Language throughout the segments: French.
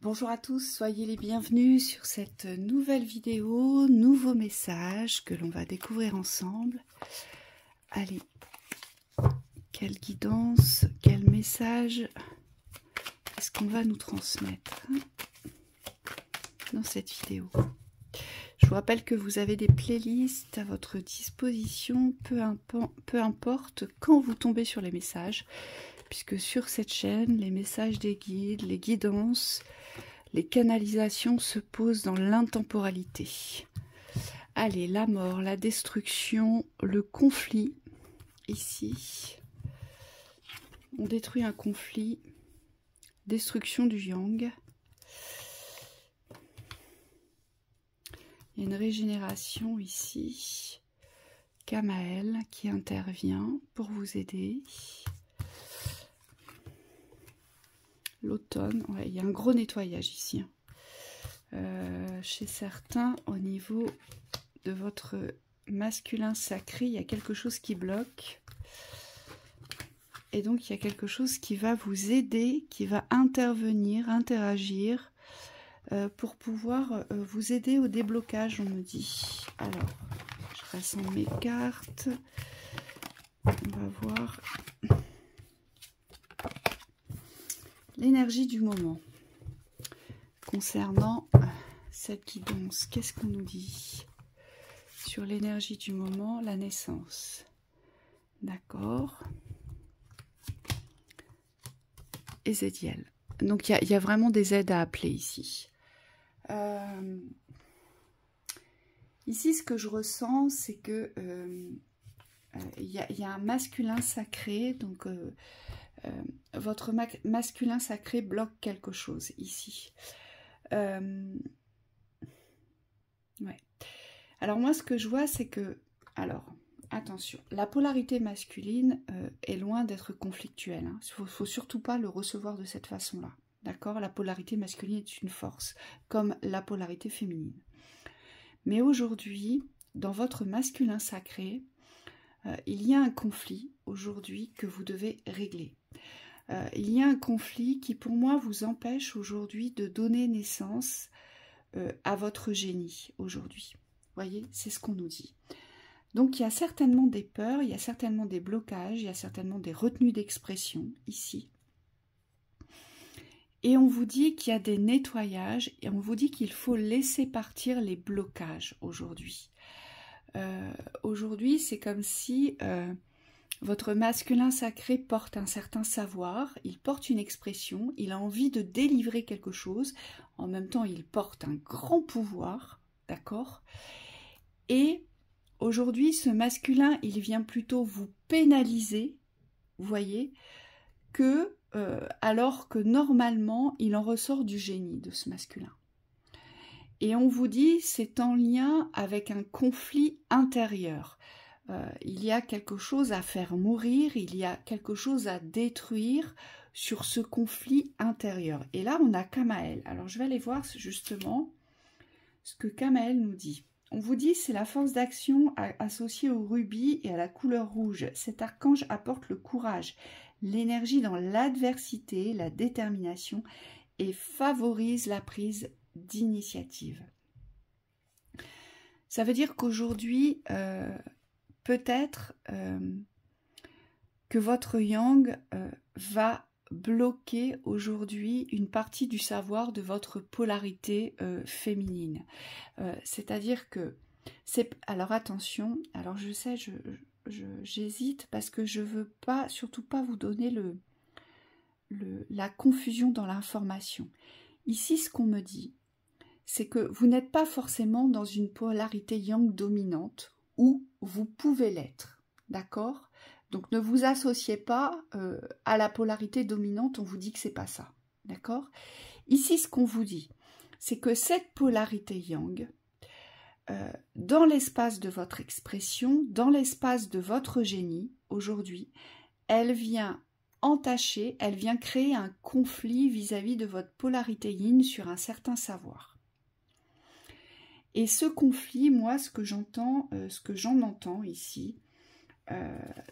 Bonjour à tous, soyez les bienvenus sur cette nouvelle vidéo, nouveau message que l'on va découvrir ensemble. Allez, quelle guidance, quel message est-ce qu'on va nous transmettre dans cette vidéo? Je vous rappelle que vous avez des playlists à votre disposition, peu importe quand vous tombez sur les messages, puisque sur cette chaîne, les messages des guides, les guidances, les canalisations se posent dans l'intemporalité. Allez, la mort, la destruction, le conflit, ici. On détruit un conflit, destruction du yang. Il y a une régénération ici. Kamael qui intervient pour vous aider. L'automne, ouais, il y a un gros nettoyage ici. Chez certains, au niveau de votre masculin sacré, il y a quelque chose qui bloque. Et donc, il y a quelque chose qui va vous aider, qui va intervenir, interagir, pour pouvoir vous aider au déblocage, on me dit. Alors, je rassemble mes cartes. On va voir l'énergie du moment. Concernant cette guidance, qu'est-ce qu'on nous dit sur l'énergie du moment? La naissance. D'accord. Ézéchiel. Donc, il y a vraiment des aides à appeler ici. Ici, ce que je ressens, c'est que il y a un masculin sacré, donc votre masculin sacré bloque quelque chose ici. Ouais. Alors moi, ce que je vois, c'est que, alors, attention, la polarité masculine est loin d'être conflictuelle. Hein. Il ne faut surtout pas le recevoir de cette façon-là. D'accord? La polarité masculine est une force, comme la polarité féminine. Mais aujourd'hui, dans votre masculin sacré, il y a un conflit aujourd'hui que vous devez régler. Il y a un conflit qui, pour moi, vous empêche aujourd'hui de donner naissance à votre génie aujourd'hui. Vous voyez, c'est ce qu'on nous dit. Donc, il y a certainement des peurs, il y a certainement des blocages, il y a certainement des retenues d'expression ici. Et on vous dit qu'il y a des nettoyages et on vous dit qu'il faut laisser partir les blocages aujourd'hui. Aujourd'hui, c'est comme si votre masculin sacré porte un certain savoir, il porte une expression, il a envie de délivrer quelque chose, en même temps il porte un grand pouvoir, d'accord? Et aujourd'hui, ce masculin, il vient plutôt vous pénaliser, vous voyez, que alors que normalement, il en ressort du génie de ce masculin. Et on vous dit, c'est en lien avec un conflit intérieur. Il y a quelque chose à faire mourir, il y a quelque chose à détruire sur ce conflit intérieur. Et là, on a Kamael. Alors, je vais aller voir justement ce que Kamael nous dit. On vous dit, c'est la force d'action associée au rubis et à la couleur rouge. Cet archange apporte le courage, l'énergie dans l'adversité, la détermination et favorise la prise d'initiative. Ça veut dire qu'aujourd'hui, peut-être que votre yang va bloquer aujourd'hui une partie du savoir de votre polarité féminine. C'est-à-dire que alors attention, alors je sais, j'hésite parce que je veux pas, surtout pas vous donner la confusion dans l'information. Ici, ce qu'on me dit, c'est que vous n'êtes pas forcément dans une polarité yang dominante où vous pouvez l'être, d'accord? Donc ne vous associez pas à la polarité dominante, on vous dit que c'est pas ça, d'accord? Ici, ce qu'on vous dit, c'est que cette polarité yang, dans l'espace de votre expression, dans l'espace de votre génie, aujourd'hui, elle vient entacher, elle vient créer un conflit vis-à-vis de votre polarité yin sur un certain savoir. Et ce conflit, moi, ce que j'entends, ce que j'en entends ici,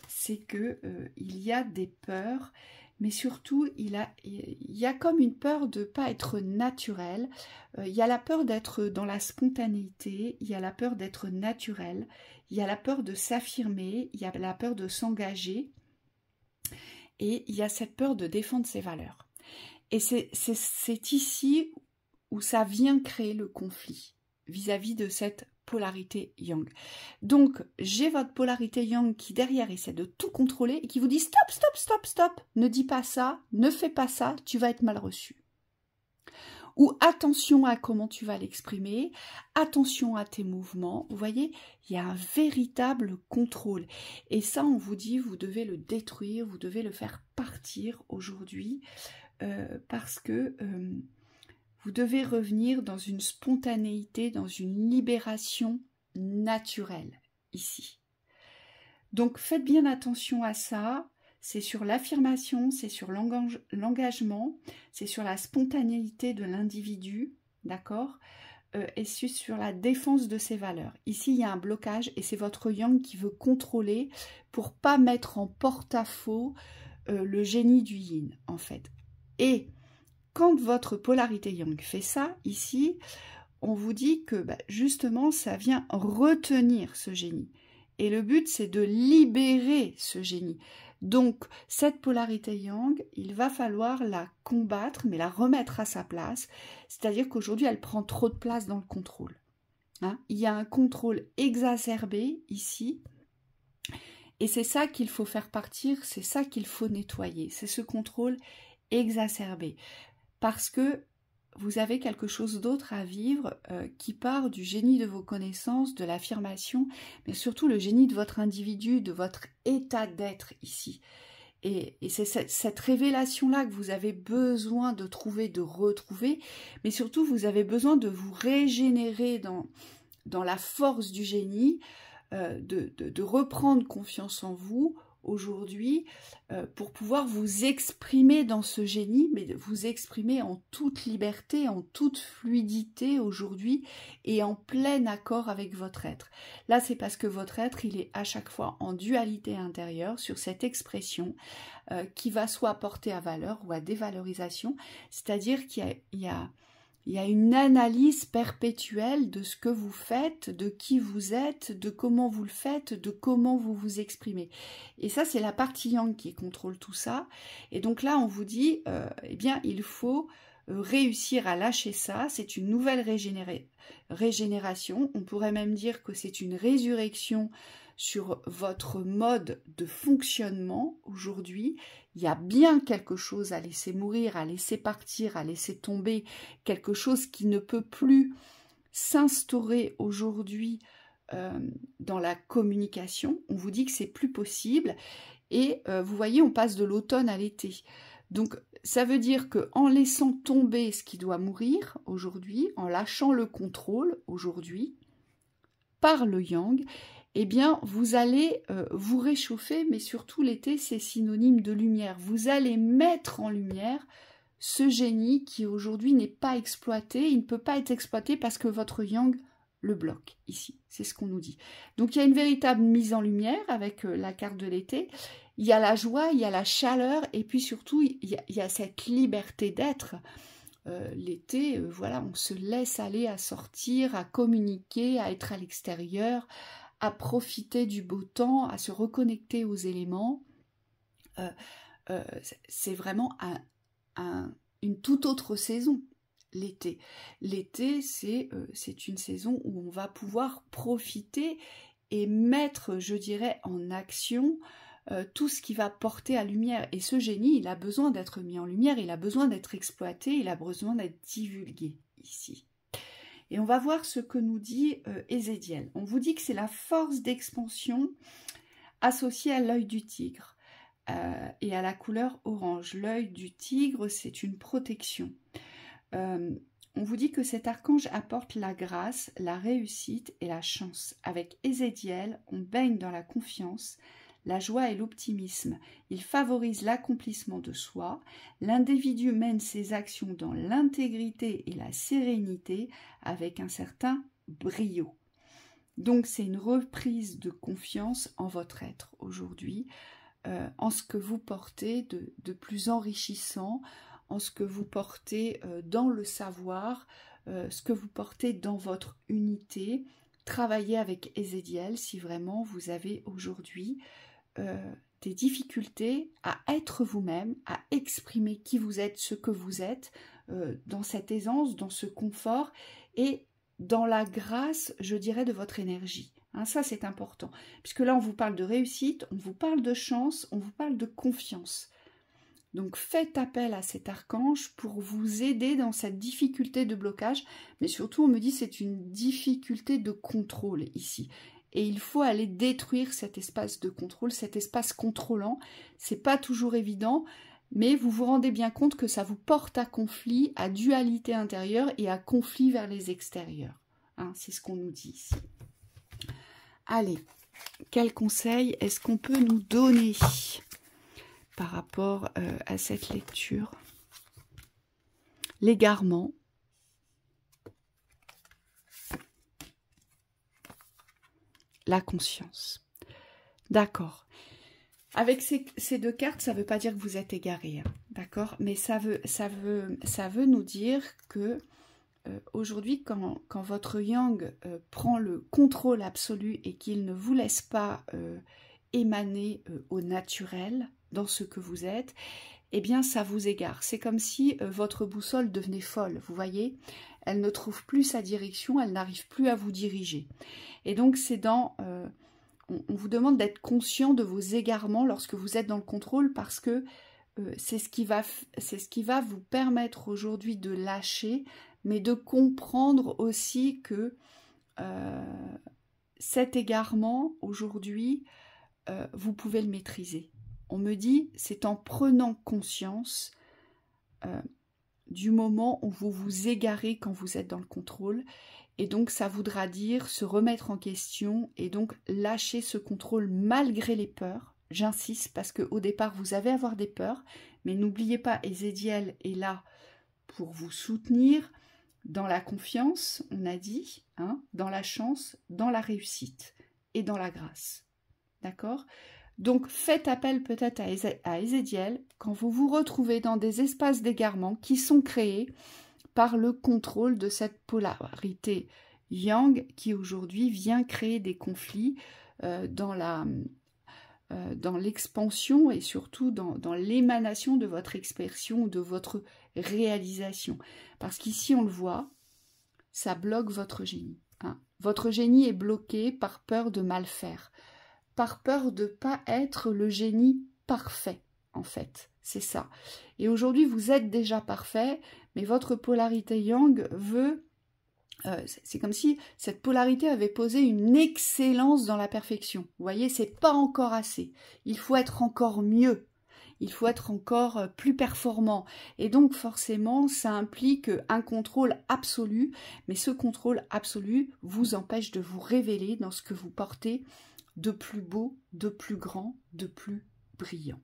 c'est que il y a des peurs, mais surtout, il y a comme une peur de ne pas être naturel. Il y a la peur d'être dans la spontanéité, il y a la peur d'être naturel, il y a la peur de s'affirmer, il y a la peur de s'engager, et il y a cette peur de défendre ses valeurs. Et c'est ici où ça vient créer le conflit vis-à-vis de cette polarité yang. Donc, j'ai votre polarité yang qui derrière essaie de tout contrôler et qui vous dit stop, stop, stop, stop, ne dis pas ça, ne fais pas ça, tu vas être mal reçu. Ou attention à comment tu vas l'exprimer, attention à tes mouvements. Vous voyez, il y a un véritable contrôle. Et ça, on vous dit, vous devez le détruire, vous devez le faire partir aujourd'hui parce que vous devez revenir dans une spontanéité, dans une libération naturelle ici. Donc faites bien attention à ça. C'est sur l'affirmation, c'est sur l'engagement, c'est sur la spontanéité de l'individu, d'accord, et sur la défense de ses valeurs. Ici, il y a un blocage et c'est votre yang qui veut contrôler pour pas mettre en porte-à-faux le génie du yin, en fait. Et quand votre polarité yang fait ça, ici, on vous dit que justement, ça vient retenir ce génie. Et le but, c'est de libérer ce génie. Donc, cette polarité yang, il va falloir la combattre, mais la remettre à sa place. C'est-à-dire qu'aujourd'hui, elle prend trop de place dans le contrôle. Hein, il y a un contrôle exacerbé ici. Et c'est ça qu'il faut faire partir, c'est ça qu'il faut nettoyer. C'est ce contrôle exacerbé. Parce que vous avez quelque chose d'autre à vivre qui part du génie de vos connaissances, de l'affirmation, mais surtout le génie de votre individu, de votre état d'être ici. Et c'est cette révélation-là que vous avez besoin de trouver, de retrouver, mais surtout vous avez besoin de vous régénérer dans la force du génie, de reprendre confiance en vous, aujourd'hui, pour pouvoir vous exprimer dans ce génie, mais de vous exprimer en toute liberté, en toute fluidité aujourd'hui et en plein accord avec votre être. Là, c'est parce que votre être, il est à chaque fois en dualité intérieure sur cette expression qui va soit porter à valeur ou à dévalorisation, c'est-à-dire qu'il y a une analyse perpétuelle de ce que vous faites, de qui vous êtes, de comment vous le faites, de comment vous vous exprimez. Et ça, c'est la partie yang qui contrôle tout ça. Et donc là, on vous dit, eh bien, il faut réussir à lâcher ça. C'est une nouvelle régénération. On pourrait même dire que c'est une résurrection sur votre mode de fonctionnement aujourd'hui. Il y a bien quelque chose à laisser mourir, à laisser partir, à laisser tomber, quelque chose qui ne peut plus s'instaurer aujourd'hui dans la communication. On vous dit que c'est plus possible et vous voyez, on passe de l'automne à l'été. Donc ça veut dire qu'en laissant tomber ce qui doit mourir aujourd'hui, en lâchant le contrôle aujourd'hui, par le yang, eh bien, vous allez vous réchauffer, mais surtout l'été, c'est synonyme de lumière. Vous allez mettre en lumière ce génie qui aujourd'hui n'est pas exploité. Il ne peut pas être exploité parce que votre yang le bloque ici. C'est ce qu'on nous dit. Donc, il y a une véritable mise en lumière avec la carte de l'été. Il y a la joie, il y a la chaleur et puis surtout, il y a cette liberté d'être. L'été, voilà, on se laisse aller à sortir, à communiquer, à être à l'extérieur, à profiter du beau temps, à se reconnecter aux éléments. C'est vraiment une toute autre saison, l'été. L'été, c'est une saison où on va pouvoir profiter et mettre, je dirais, en action tout ce qui va porter à lumière. Et ce génie, il a besoin d'être mis en lumière, il a besoin d'être exploité, il a besoin d'être divulgué ici. Et on va voir ce que nous dit Ézéchiel. On vous dit que c'est la force d'expansion associée à l'œil du tigre et à la couleur orange. L'œil du tigre, c'est une protection. On vous dit que cet archange apporte la grâce, la réussite et la chance. Avec Ézéchiel, on baigne dans la confiance, la joie et l'optimisme. Il favorise l'accomplissement de soi. L'individu mène ses actions dans l'intégrité et la sérénité avec un certain brio. Donc c'est une reprise de confiance en votre être aujourd'hui. en ce que vous portez de plus enrichissant, en ce que vous portez dans le savoir, ce que vous portez dans votre unité. Travaillez avec Ezekiel si vraiment vous avez aujourd'hui des difficultés à être vous-même, à exprimer qui vous êtes, ce que vous êtes, dans cette aisance, dans ce confort et dans la grâce, je dirais, de votre énergie. Hein, ça, c'est important. Puisque là, on vous parle de réussite, on vous parle de chance, on vous parle de confiance. Donc, faites appel à cet archange pour vous aider dans cette difficulté de blocage. Mais surtout, on me dit que c'est une difficulté de contrôle ici. Et il faut aller détruire cet espace de contrôle, cet espace contrôlant. C'est pas toujours évident, mais vous vous rendez bien compte que ça vous porte à conflit, à dualité intérieure et à conflit vers les extérieurs. Hein, c'est ce qu'on nous dit ici. Allez, quel conseil est-ce qu'on peut nous donner par rapport à cette lecture? L'égarement. La conscience. D'accord. Avec ces deux cartes, ça ne veut pas dire que vous êtes égaré, hein, d'accord? Mais ça veut nous dire que aujourd'hui, quand votre yang prend le contrôle absolu et qu'il ne vous laisse pas émaner au naturel dans ce que vous êtes, eh bien ça vous égare. C'est comme si votre boussole devenait folle, vous voyez? Elle ne trouve plus sa direction, elle n'arrive plus à vous diriger. Et donc c'est dans... on vous demande d'être conscient de vos égarements lorsque vous êtes dans le contrôle parce que c'est ce qui va vous permettre aujourd'hui de lâcher, mais de comprendre aussi que cet égarement aujourd'hui, vous pouvez le maîtriser. On me dit, c'est en prenant conscience du moment où vous vous égarez quand vous êtes dans le contrôle. Et donc, ça voudra dire se remettre en question et donc lâcher ce contrôle malgré les peurs. J'insiste parce qu'au départ, vous allez avoir des peurs, mais n'oubliez pas, Ezekiel est là pour vous soutenir dans la confiance, on a dit, hein, dans la chance, dans la réussite et dans la grâce. D'accord ? Donc, faites appel peut-être à Ezekiel quand vous vous retrouvez dans des espaces d'égarement qui sont créés par le contrôle de cette polarité yang qui aujourd'hui vient créer des conflits dans l'expansion et surtout dans l'émanation de votre expression, de votre réalisation. Parce qu'ici, on le voit, ça bloque votre génie. Hein. Votre génie est bloqué par peur de mal faire, par peur de ne pas être le génie parfait, en fait. C'est ça. Et aujourd'hui, vous êtes déjà parfait, mais votre polarité yang veut... c'est comme si cette polarité avait posé une excellence dans la perfection. Vous voyez, c'est pas encore assez. Il faut être encore mieux. Il faut être encore plus performant. Et donc, forcément, ça implique un contrôle absolu. Mais ce contrôle absolu vous empêche de vous révéler dans ce que vous portez de plus beau, de plus grand, de plus brillant.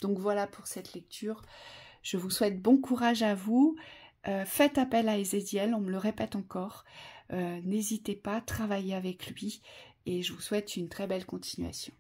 Donc voilà pour cette lecture. Je vous souhaite bon courage à vous. Faites appel à Ezekiel, on me le répète encore. N'hésitez pas, travaillez avec lui. Et je vous souhaite une très belle continuation.